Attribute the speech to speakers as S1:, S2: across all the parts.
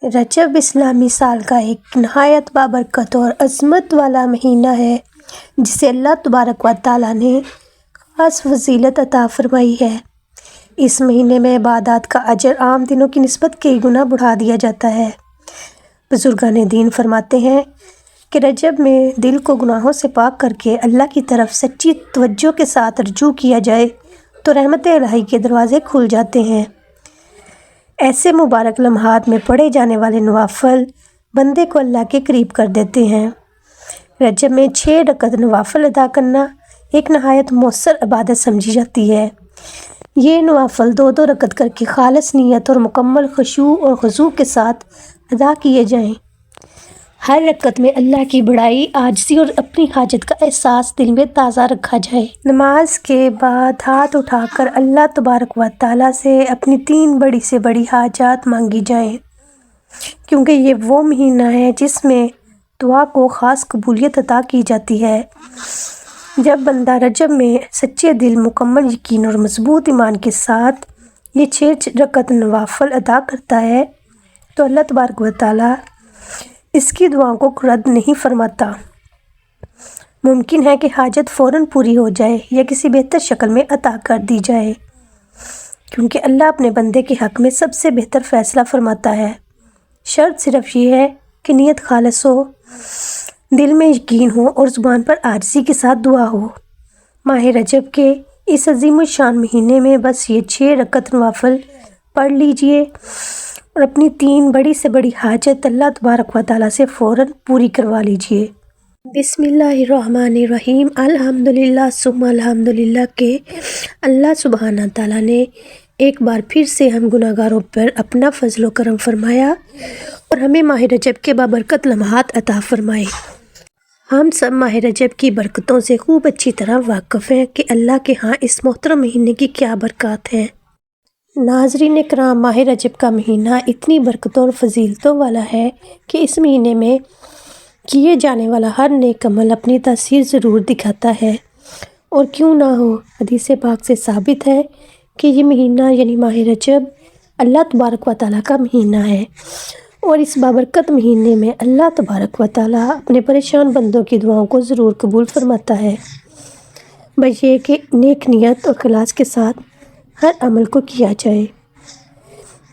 S1: رجب اسلامی سال کا ایک نہایت بابرکت اور عظمت والا مہینہ ہے جسے اللہ تبارک و تعالیٰ نے خاص فضیلت عطا فرمائی ہے۔ اس مہینے میں عبادات کا اجر عام دنوں کی نسبت کئی گنا بڑھا دیا جاتا ہے۔ بزرگان دین فرماتے ہیں کہ رجب میں دل کو گناہوں سے پاک کر کے اللہ کی طرف سچی توجہ کے ساتھ رجوع کیا جائے تو رحمت الہی کے دروازے کھل جاتے ہیں۔ ایسے مبارک لمحات میں پڑھے جانے والے نوافل بندے کو اللہ کے قریب کر دیتے ہیں۔ رجب میں 6 رکعت نوافل ادا کرنا ایک نہایت مؤثر عبادت سمجھی جاتی ہے۔ یہ نوافل 2 رکعت کر کے خالص نیت اور مکمل خشوع اور خضوع کے ساتھ ادا کیے جائیں۔ ہر رکعت میں اللہ کی بڑائی، عاجزی اور اپنی حاجت کا احساس دل میں تازہ رکھا جائے۔ نماز کے بعد ہاتھ اٹھا کر اللہ تبارک و تعالیٰ سے اپنی 3 بڑی سے بڑی حاجات مانگی جائیں، کیونکہ یہ وہ مہینہ ہے جس میں دعا کو خاص قبولیت عطا کی جاتی ہے۔ جب بندہ رجب میں سچے دل، مکمل یقین اور مضبوط ایمان کے ساتھ یہ 6 رکعت نوافل ادا کرتا ہے تو اللہ تبارک و تعالیٰ اس کی دعاؤں کو رد نہیں فرماتا۔ ممکن ہے کہ حاجت فوراً پوری ہو جائے یا کسی بہتر شکل میں عطا کر دی جائے، کیونکہ اللہ اپنے بندے کے حق میں سب سے بہتر فیصلہ فرماتا ہے۔ شرط صرف یہ ہے کہ نیت خالص ہو، دل میں یقین ہو اور زبان پر عاجزی کے ساتھ دعا ہو۔ ماہ رجب کے اس عظیم الشان مہینے میں بس یہ 6 رکعت نوافل پڑھ لیجئے اور اپنی 3 بڑی سے بڑی حاجت اللہ تبارک و تعالیٰ سے فوراً پوری کروا لیجئے۔ بسم اللہ الرحمن الرحیم۔ الحمدللہ ثم الحمدللہ کہ اللہ سبحانہ تعالیٰ نے ایک بار پھر سے ہم گناہگاروں پر اپنا فضل و کرم فرمایا اور ہمیں ماہ رجب کے بابرکت لمحات عطا فرمائے۔ ہم سب ماہ رجب کی برکتوں سے خوب اچھی طرح واقف ہیں کہ اللہ کے ہاں اس محترم مہینے کی کیا برکات ہیں۔ ناظرین کرام، ماہ رجب کا مہینہ اتنی برکتوں اور فضیلتوں والا ہے کہ اس مہینے میں کیے جانے والا ہر نیک عمل اپنی تاثیر ضرور دکھاتا ہے، اور کیوں نہ ہو، حدیث پاک سے ثابت ہے کہ یہ مہینہ یعنی ماہ رجب اللہ تبارک و تعالیٰ کا مہینہ ہے، اور اس بابرکت مہینے میں اللہ تبارک و تعالیٰ اپنے پریشان بندوں کی دعاؤں کو ضرور قبول فرماتا ہے، بس یہ کہ نیک نیت اور اخلاص کے ساتھ ہر عمل کو کیا جائے۔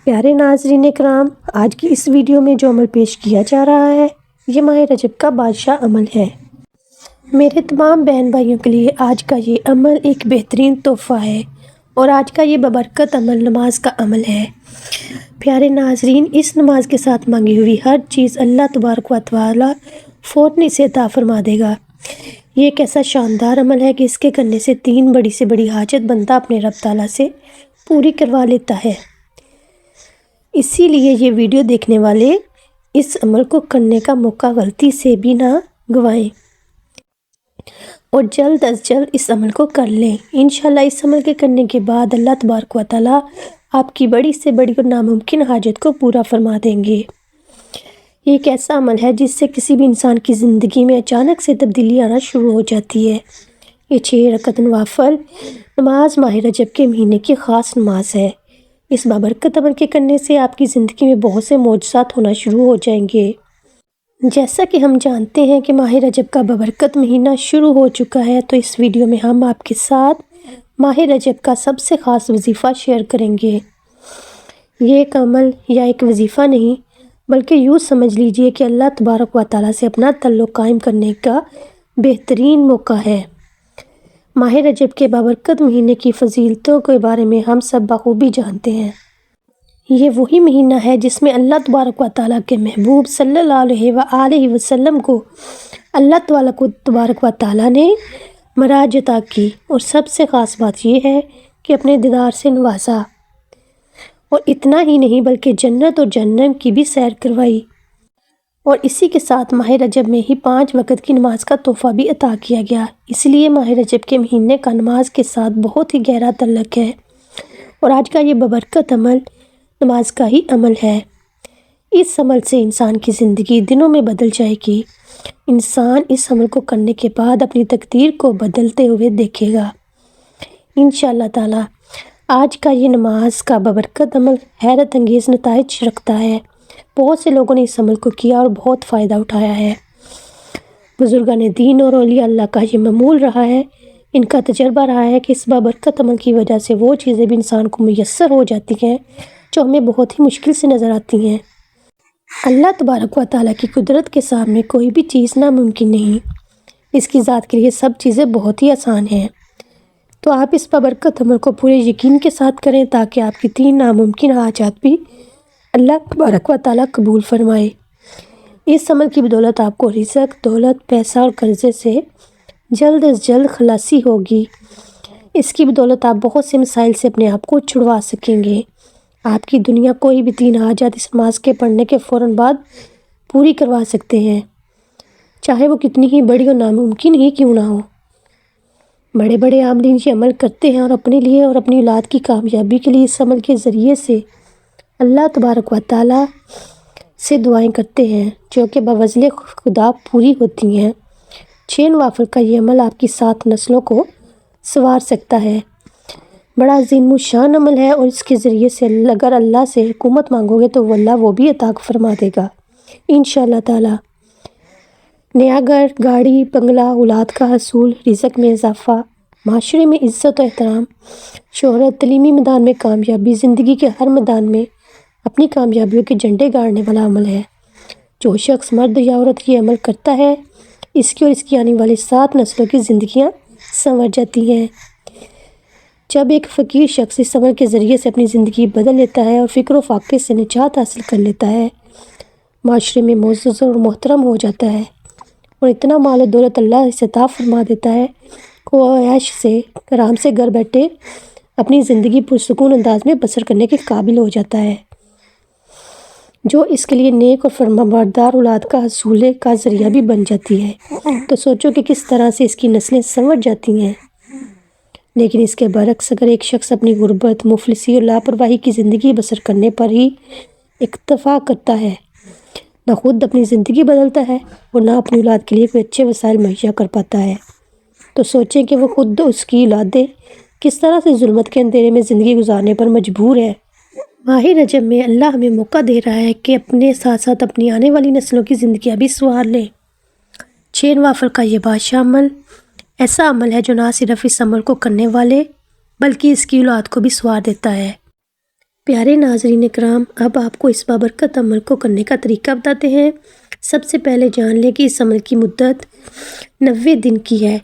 S1: پیارے ناظرین کرام، آج کی اس ویڈیو میں جو عمل پیش کیا جا رہا ہے یہ ماہ رجب کا بادشاہ عمل ہے۔ میرے تمام بہن بھائیوں کے لیے آج کا یہ عمل ایک بہترین تحفہ ہے، اور آج کا یہ بابرکت عمل نماز کا عمل ہے۔ پیارے ناظرین، اس نماز کے ساتھ مانگی ہوئی ہر چیز اللہ تبارک و تعالیٰ فوراً اسے عطا فرما دے گا۔ یہ ایک ایسا شاندار عمل ہے کہ اس کے کرنے سے 3 بڑی سے بڑی حاجت بندہ اپنے رب تعالیٰ سے پوری کروا لیتا ہے۔ اسی لیے یہ ویڈیو دیکھنے والے اس عمل کو کرنے کا موقع غلطی سے بھی نہ گنوائیں اور جلد از جلد اس عمل کو کر لیں۔ انشاءاللہ اس عمل کے کرنے کے بعد اللہ تبارک و تعالیٰ آپ کی بڑی سے بڑی اور ناممکن حاجت کو پورا فرما دیں گے۔ یہ ایک ایسا عمل ہے جس سے کسی بھی انسان کی زندگی میں اچانک سے تبدیلی آنا شروع ہو جاتی ہے۔ یہ 6 رکعت نوافل نماز ماہ رجب کے مہینے کی خاص نماز ہے۔ اس بابرکت عمل کے کرنے سے آپ کی زندگی میں بہت سے معجزات ہونا شروع ہو جائیں گے۔ جیسا کہ ہم جانتے ہیں کہ ماہ رجب کا بابرکت مہینہ شروع ہو چکا ہے، تو اس ویڈیو میں ہم آپ کے ساتھ ماہ رجب کا سب سے خاص وظیفہ شیئر کریں گے۔ یہ ایک عمل یا ایک وظیفہ نہیں، بلکہ یوں سمجھ لیجئے کہ اللہ تبارک و تعالیٰ سے اپنا تعلق قائم کرنے کا بہترین موقع ہے۔ ماہ رجب کے بابرکت مہینے کی فضیلتوں کے بارے میں ہم سب بخوبی جانتے ہیں۔ یہ وہی مہینہ ہے جس میں اللہ تبارک و تعالیٰ کے محبوب صلی اللہ علیہ وآلہ وسلم کو اللہ تبارک و تعالیٰ نے معراج عطا کی، اور سب سے خاص بات یہ ہے کہ اپنے دیدار سے نوازا، اور اتنا ہی نہیں بلکہ جنت اور جہنم کی بھی سیر کروائی، اور اسی کے ساتھ ماہ رجب میں ہی 5 وقت کی نماز کا تحفہ بھی عطا کیا گیا۔ اس لیے ماہ رجب کے مہینے کا نماز کے ساتھ بہت ہی گہرا تعلق ہے، اور آج کا یہ بابرکت عمل نماز کا ہی عمل ہے۔ اس عمل سے انسان کی زندگی دنوں میں بدل جائے گی۔ انسان اس عمل کو کرنے کے بعد اپنی تقدیر کو بدلتے ہوئے دیکھے گا انشاءاللہ تعالیٰ۔ آج کا یہ نماز کا بابرکت عمل حیرت انگیز نتائج رکھتا ہے۔ بہت سے لوگوں نے اس عمل کو کیا اور بہت فائدہ اٹھایا ہے۔ بزرگان دین اور اولیاء اللہ کا یہ معمول رہا ہے، ان کا تجربہ رہا ہے کہ اس بابرکت عمل کی وجہ سے وہ چیزیں بھی انسان کو میسر ہو جاتی ہیں جو ہمیں بہت ہی مشکل سے نظر آتی ہیں۔ اللہ تبارک و تعالیٰ کی قدرت کے سامنے کوئی بھی چیز ناممکن نہیں، اس کی ذات کے لیے سب چیزیں بہت ہی آسان ہیں۔ تو آپ اس بابرکت عمل کو پورے یقین کے ساتھ کریں تاکہ آپ کی 3 ناممکن حاجات بھی اللہ تبارک و تعالیٰ قبول فرمائے۔ اس عمل کی بدولت آپ کو رزق، دولت، پیسہ اور قرضے سے جلد از جلد خلاصی ہوگی۔ اس کی بدولت آپ بہت سے مسائل سے اپنے آپ کو چھڑوا سکیں گے۔ آپ کی دنیا کوئی بھی 3 حاجات اس نماز کے پڑھنے کے فوراً بعد پوری کروا سکتے ہیں، چاہے وہ کتنی ہی بڑی اور ناممکن ہی کیوں نہ ہو۔ بڑے بڑے عاملین یہ عمل کرتے ہیں اور اپنے لیے اور اپنی اولاد کی کامیابی کے لیے اس عمل کے ذریعے سے اللہ تبارک و تعالیٰ سے دعائیں کرتے ہیں جو کہ بفضل خدا پوری ہوتی ہیں۔ 6 نوافل کا یہ عمل آپ کی 7 نسلوں کو سنوار سکتا ہے۔ بڑا عظیم الشان عمل ہے اور اس کے ذریعے سے اگر اللہ سے حکومت مانگو گے تو اللہ وہ بھی عطا فرما دے گا انشاءاللہ تعالیٰ۔ نیا گھر، گاڑی، بنگلہ، اولاد کا حصول، رزق میں اضافہ، معاشرے میں عزت و احترام، شہرت، تعلیمی میدان میں کامیابی، زندگی کے ہر میدان میں اپنی کامیابیوں کے جھنڈے گاڑنے والا عمل ہے۔ جو شخص مرد یا عورت یہ عمل کرتا ہے اس کی اور اس کی آنے والی 7 نسلوں کی زندگیاں سنور جاتی ہیں۔ جب ایک فقیر شخص اس عمل کے ذریعے سے اپنی زندگی بدل لیتا ہے اور فکر و فاقے سے نجات حاصل کر لیتا ہے، معاشرے میں معزز اور محترم ہو جاتا ہے اور اتنا مال و دولت اللہ اسے عطا فرما دیتا ہے کہ وہ عیش سے آرام سے گھر بیٹھے اپنی زندگی پرسکون انداز میں بسر کرنے کے قابل ہو جاتا ہے، جو اس کے لیے نیک اور فرمانبردار اولاد کا حصول کا ذریعہ بھی بن جاتی ہے۔ تو سوچو کہ کس طرح سے اس کی نسلیں سنور جاتی ہیں۔ لیکن اس کے برعکس اگر ایک شخص اپنی غربت، مفلسی اور لاپرواہی کی زندگی بسر کرنے پر ہی اکتفا کرتا ہے، نہ خود اپنی زندگی بدلتا ہے اور نہ اپنی اولاد کے لیے کوئی اچھے وسائل مہیا کر پاتا ہے، تو سوچیں کہ وہ خود اس کی اولادیں کس طرح سے ظلمت کے اندھیرے میں زندگی گزارنے پر مجبور ہے۔ ماہ رجب میں اللہ ہمیں موقع دے رہا ہے کہ اپنے ساتھ ساتھ اپنی آنے والی نسلوں کی زندگیاں بھی سنوار لیں۔ 6 نوافل کا یہ بادشاہ عمل ایسا عمل ہے جو نہ صرف اس عمل کو کرنے والے بلکہ اس کی اولاد کو بھی سنوار دیتا ہے۔ پیارے ناظرین کرام، اب آپ کو اس بابرکت عمل کو کرنے کا طریقہ بتاتے ہیں۔ سب سے پہلے جان لیں کہ اس عمل کی مدت 90 دن کی ہے۔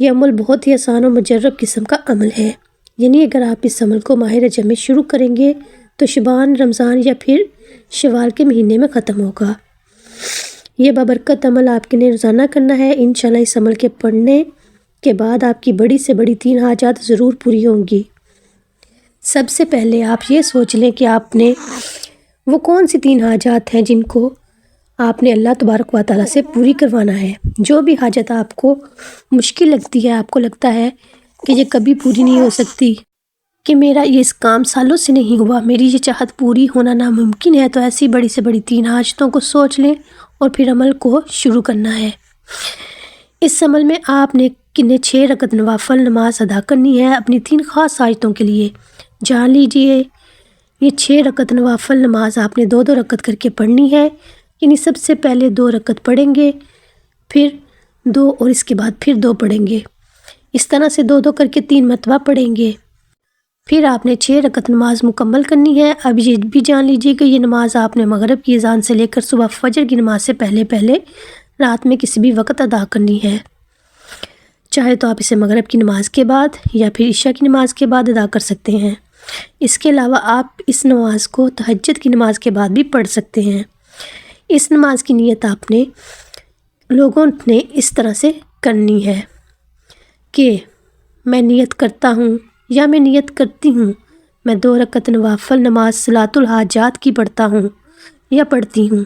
S1: یہ عمل بہت ہی آسان اور مجرب قسم کا عمل ہے، یعنی اگر آپ اس عمل کو ماہ رجب میں شروع کریں گے تو شعبان، رمضان یا پھر شوال کے مہینے میں ختم ہوگا۔ یہ بابرکت عمل آپ کے لیے روزانہ کرنا ہے۔ انشاءاللہ اس عمل کے پڑھنے کے بعد آپ کی بڑی سے بڑی 3 حاجات ضرور پوری ہوں گی۔ سب سے پہلے آپ یہ سوچ لیں کہ آپ نے وہ کون سی 3 حاجات ہیں جن کو آپ نے اللہ تبارک و تعالیٰ سے پوری کروانا ہے۔ جو بھی حاجت آپ کو مشکل لگتی ہے، آپ کو لگتا ہے کہ یہ کبھی پوری نہیں ہو سکتی، کہ میرا یہ اس کام سالوں سے نہیں ہوا، میری یہ چاہت پوری ہونا ناممکن ہے، تو ایسی بڑی سے بڑی 3 حاجتوں کو سوچ لیں اور پھر عمل کو شروع کرنا ہے۔ اس عمل میں آپ نے 6 رکعت نوافل نماز ادا کرنی ہے اپنی 3 خاص حاجتوں کے لیے۔ جان لیجئے یہ 6 رکعت نوافل نماز آپ نے 2 رکعت کر کے پڑھنی ہے، یعنی سب سے پہلے 2 رکعت پڑھیں گے، پھر 2 اور اس کے بعد پھر 2 پڑھیں گے، اس طرح سے 2 کر کے 3 مرتبہ پڑھیں گے۔ پھر آپ نے 6 رکعت نماز مکمل کرنی ہے۔ اب یہ بھی جان لیجیے کہ یہ نماز آپ نے مغرب کی اذان سے لے کر صبح فجر کی نماز سے پہلے رات میں کسی بھی وقت ادا کرنی ہے، چاہے تو آپ اسے مغرب کی نماز کے بعد یا پھر عشاء کی نماز کے بعد ادا کر سکتے ہیں۔ اس کے علاوہ آپ اس نماز کو تہجد کی نماز کے بعد بھی پڑھ سکتے ہیں۔ اس نماز کی نیت آپ نے لوگوں نے اس طرح سے کرنی ہے کہ میں نیت کرتا ہوں یا میں نیت کرتی ہوں، میں 2 رکعت نوافل نماز صلاۃ الحاجات کی پڑھتا ہوں یا پڑھتی ہوں،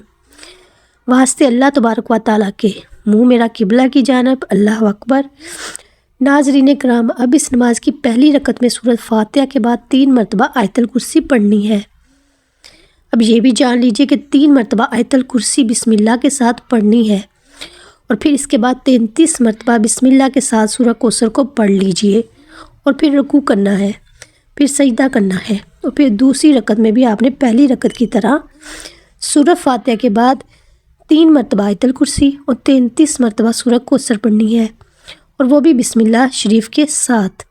S1: واسطے اللہ تبارک و تعالیٰ کے، منہ میرا قبلہ کی جانب، اللہ اکبر۔ ناظرین کرام، اب اس نماز کی پہلی رکعت میں سورۃ فاتحہ کے بعد 3 مرتبہ آیت الکرسی پڑھنی ہے۔ اب یہ بھی جان لیجئے کہ 3 مرتبہ آیت الکرسی بسم اللہ کے ساتھ پڑھنی ہے، اور پھر اس کے بعد 33 مرتبہ بسم اللہ کے ساتھ سورہ کوثر کو پڑھ لیجئے، اور پھر رکوع کرنا ہے، پھر سجدہ کرنا ہے، اور پھر دوسری رکعت میں بھی آپ نے پہلی رکعت کی طرح سورہ فاتحہ کے بعد 3 مرتبہ آیت الکرسی اور 33 مرتبہ سورہ کوثر پڑھنی ہے، اور وہ بھی بسم اللہ شریف کے ساتھ۔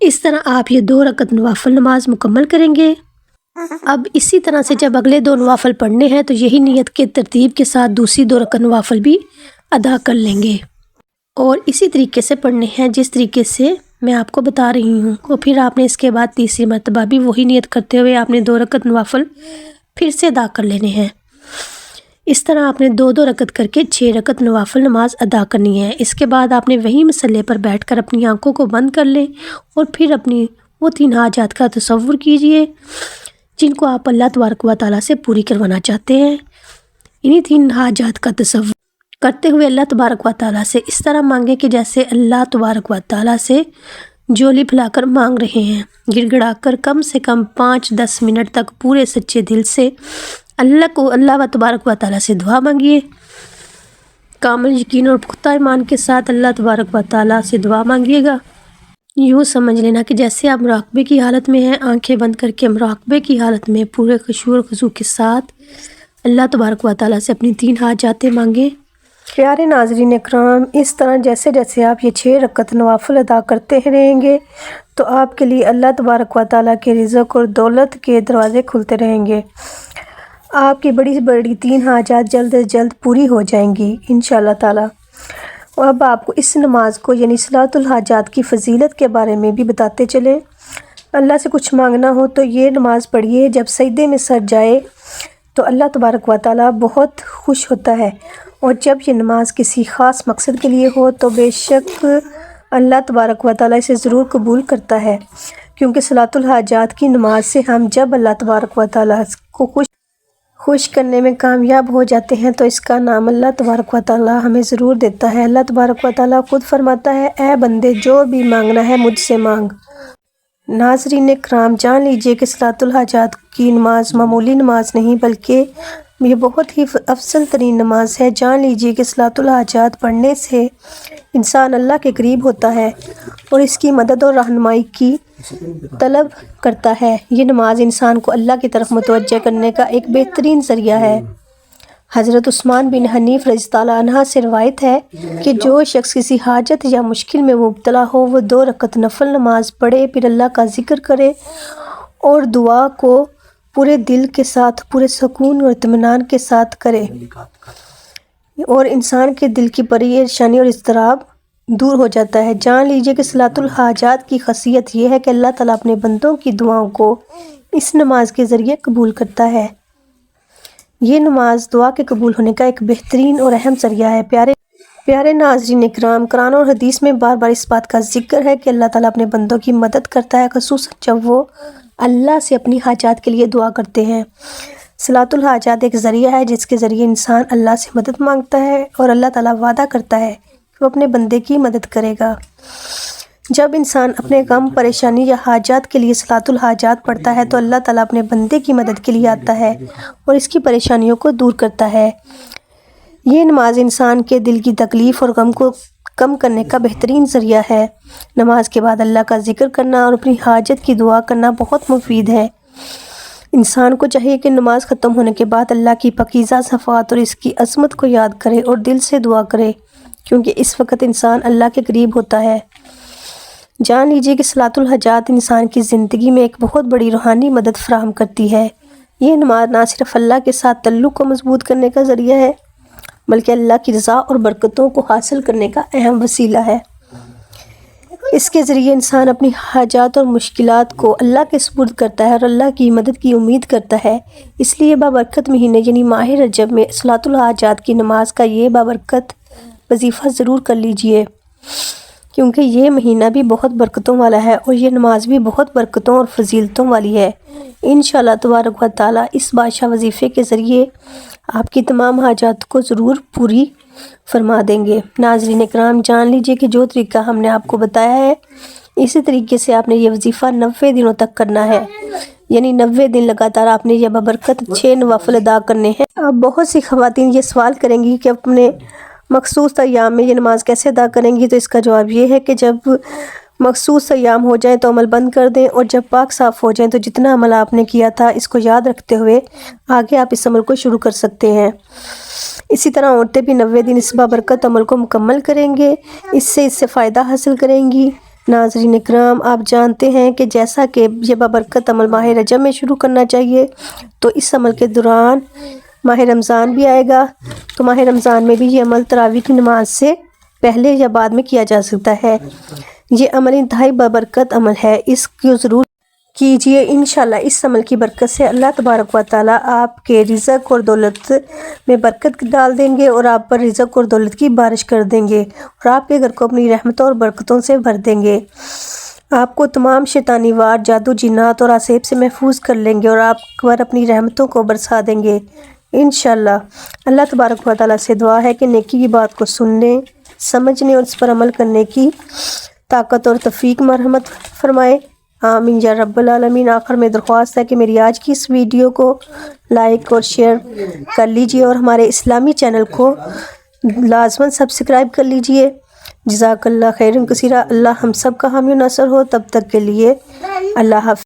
S1: اس طرح آپ یہ 2 رکعت نوافل نماز مکمل کریں گے۔ اب اسی طرح سے جب اگلے 2 نوافل پڑھنے ہیں تو یہی نیت کے ترتیب کے ساتھ دوسری 2 رکعت نوافل بھی ادا کر لیں گے، اور اسی طریقے سے پڑھنے ہیں جس طریقے سے میں آپ کو بتا رہی ہوں۔ اور پھر آپ نے اس کے بعد تیسری مرتبہ بھی وہی نیت کرتے ہوئے آپ نے 2 رکعت نوافل پھر سے ادا کر لینے ہیں۔ اس طرح آپ نے 2 رکعت کر کے 6 رکعت نوافل نماز ادا کرنی ہے۔ اس کے بعد آپ نے وہی مصلے پر بیٹھ کر اپنی آنکھوں کو بند کر لیں اور پھر اپنی وہ 3 حاجات کا تصور کیجئے جن کو آپ اللہ تبارک و تعالیٰ سے پوری کروانا چاہتے ہیں۔ انہی 3 حاجات کا تصور کرتے ہوئے اللہ تبارک و تعالیٰ سے اس طرح مانگیں کہ جیسے اللہ تبارک و تعالیٰ سے جھولی پھیلا کر مانگ رہے ہیں، گڑ گڑا کر کم سے کم 5-10 منٹ تک پورے سچے دل سے اللہ تبارک و تعالیٰ سے دعا مانگیے۔ کامل یقین اور پختہ ایمان کے ساتھ اللہ تبارک و تعالیٰ سے دعا مانگیے گا۔ یوں سمجھ لینا کہ جیسے آپ مراقبے کی حالت میں ہیں، آنکھیں بند کر کے مراقبے کی حالت میں پورے خشوع اور خضوع کے ساتھ اللہ تبارک و تعالیٰ سے اپنی 3 حاجاتیں مانگیں۔ پیارے ناظرین اکرام، اس طرح جیسے جیسے آپ یہ 6 رکعت نوافل ادا کرتے رہیں گے تو آپ کے لیے اللہ تبارک و تعالیٰ کے رزق اور دولت کے دروازے کھلتے رہیں گے۔ آپ کی بڑی بڑی 3 حاجات جلد از جلد پوری ہو جائیں گی انشاءاللہ تعالیٰ۔ اور اب آپ کو اس نماز کو یعنی صلاۃ الحاجات کی فضیلت کے بارے میں بھی بتاتے چلیں۔ اللہ سے کچھ مانگنا ہو تو یہ نماز پڑھیے، جب سجدے میں سر جائے تو اللہ تبارک و تعالیٰ بہت خوش ہوتا ہے، اور جب یہ نماز کسی خاص مقصد کے لیے ہو تو بے شک اللہ تبارک و تعالیٰ اسے ضرور قبول کرتا ہے، کیونکہ صلاۃ الحاجات کی نماز سے ہم جب اللہ تبارک و تعالیٰ کو خوش کرنے میں کامیاب ہو جاتے ہیں تو اس کا نام اللہ تبارک و تعالیٰ ہمیں ضرور دیتا ہے۔ اللہ تبارک و تعالیٰ خود فرماتا ہے، اے بندے جو بھی مانگنا ہے مجھ سے مانگ۔ ناظرین کرام، جان لیجئے کہ صلاۃ الحاجات کی نماز معمولی نماز نہیں بلکہ یہ بہت ہی افضل ترین نماز ہے۔ جان لیجئے کہ صلاۃ الحاجات پڑھنے سے انسان اللہ کے قریب ہوتا ہے اور اس کی مدد اور رہنمائی کی طلب کرتا ہے۔ یہ نماز انسان کو اللہ کی طرف متوجہ کرنے کا ایک بہترین ذریعہ ہے۔ حضرت عثمان بن حنیف رضی اللہ عنہ سے روایت ہے کہ جو شخص کسی حاجت یا مشکل میں مبتلا ہو وہ 2 رکعت نفل نماز پڑھے، پھر اللہ کا ذکر کرے اور دعا کو پورے دل کے ساتھ، پورے سکون اور اطمینان کے ساتھ کرے، اور انسان کے دل کی پریشانی اور اضطراب دور ہو جاتا ہے۔ جان لیجئے کہ صلاۃ الحاجات کی خاصیت یہ ہے کہ اللہ تعالیٰ اپنے بندوں کی دعاؤں کو اس نماز کے ذریعے قبول کرتا ہے۔ یہ نماز دعا کے قبول ہونے کا ایک بہترین اور اہم ذریعہ ہے۔ پیارے ناظرین اکرام، قرآن اور حدیث میں بار بار اس بات کا ذکر ہے کہ اللہ تعالیٰ اپنے بندوں کی مدد کرتا ہے، خصوصاً جب وہ اللہ سے اپنی حاجات کے لیے دعا کرتے ہیں۔ صلاۃ الحاجات ایک ذریعہ ہے جس کے ذریعے انسان اللہ سے مدد مانگتا ہے، اور اللہ تعالیٰ وعدہ کرتا ہے کہ وہ اپنے بندے کی مدد کرے گا۔ جب انسان اپنے غم، پریشانی یا حاجات کے لیے صلاۃ الحاجات پڑھتا ہے تو اللہ تعالیٰ اپنے بندے کی مدد کے لیے آتا ہے اور اس کی پریشانیوں کو دور کرتا ہے۔ یہ نماز انسان کے دل کی تکلیف اور غم کو کم کرنے کا بہترین ذریعہ ہے۔ نماز کے بعد اللہ کا ذکر کرنا اور اپنی حاجت کی دعا کرنا بہت مفید ہے۔ انسان کو چاہیے کہ نماز ختم ہونے کے بعد اللہ کی پاکیزہ صفات اور اس کی عظمت کو یاد کرے اور دل سے دعا کرے، کیونکہ اس وقت انسان اللہ کے قریب ہوتا ہے۔ جان لیجئے کہ صلاۃ الحاجات انسان کی زندگی میں ایک بہت بڑی روحانی مدد فراہم کرتی ہے۔ یہ نماز نہ صرف اللہ کے ساتھ تعلق کو مضبوط کرنے کا ذریعہ ہے بلکہ اللہ کی رضا اور برکتوں کو حاصل کرنے کا اہم وسیلہ ہے۔ اس کے ذریعے انسان اپنی حاجات اور مشکلات کو اللہ کے سپرد کرتا ہے اور اللہ کی مدد کی امید کرتا ہے۔ اس لیے بابرکت مہینے یعنی ماہ رجب میں صلاۃ الحاجات کی نماز کا یہ بابرکت وظیفہ ضرور کر لیجئے، کیونکہ یہ مہینہ بھی بہت برکتوں والا ہے اور یہ نماز بھی بہت برکتوں اور فضیلتوں والی ہے۔ انشاءاللہ تبارک و تعالیٰ اس بادشاہ وظیفے کے ذریعے آپ کی تمام حاجات کو ضرور پوری فرما دیں گے۔ ناظرین اکرام، جان لیجئے کہ جو طریقہ ہم نے آپ کو بتایا ہے اسی طریقے سے آپ نے یہ وظیفہ 90 دنوں تک کرنا ہے، یعنی 90 دن لگاتار آپ نے یہ بابرکت 6 نوافل ادا کرنے ہیں۔ اب بہت سی خواتین یہ سوال کریں گی کہ اپنے مخصوص ایام میں یہ نماز کیسے ادا کریں گی، تو اس کا جواب یہ ہے کہ جب مخصوص ایام ہو جائیں تو عمل بند کر دیں، اور جب پاک صاف ہو جائیں تو جتنا عمل آپ نے کیا تھا اس کو یاد رکھتے ہوئے آگے آپ اس عمل کو شروع کر سکتے ہیں۔ اسی طرح عورتیں بھی 90 دن اس بابرکت عمل کو مکمل کریں گے، اس سے فائدہ حاصل کریں گی۔ ناظرین اکرام، آپ جانتے ہیں کہ جیسا کہ یہ بابرکت عمل ماہ رجب میں شروع کرنا چاہیے، تو اس عمل کے دوران ماہ رمضان بھی آئے گا، تو ماہ رمضان میں بھی یہ عمل تراویح کی نماز سے پہلے یا بعد میں کیا جا سکتا ہے۔ یہ عمل انتہائی بابرکت عمل ہے، اس کو ضرور کیجئے۔ انشاءاللہ اس عمل کی برکت سے اللہ تبارک و تعالیٰ آپ کے رزق اور دولت میں برکت ڈال دیں گے، اور آپ پر رزق اور دولت کی بارش کر دیں گے، اور آپ کے گھر کو اپنی رحمتوں اور برکتوں سے بھر دیں گے۔ آپ کو تمام شیطانی وار، جادو، جنات اور عصیب سے محفوظ کر لیں گے، اور آپ پر اپنی رحمتوں کو برسا دیں گے انشاءاللہ۔ اللہ تبارک و تعالیٰ سے دعا ہے کہ نیکی کی بات کو سننے، سمجھنے اور اس پر عمل کرنے کی طاقت اور توفیق مرحمت فرمائے، آمین یا رب العالمین۔ آخر میں درخواست ہے کہ میری آج کی اس ویڈیو کو لائک اور شیئر کر لیجئے، اور ہمارے اسلامی چینل کو لازماً سبسکرائب کر لیجئے۔ جزاک اللہ خیرن کثیرہ۔ اللہ ہم سب کا حامی و ناصر ہو۔ تب تک کے لیے اللہ حافظ۔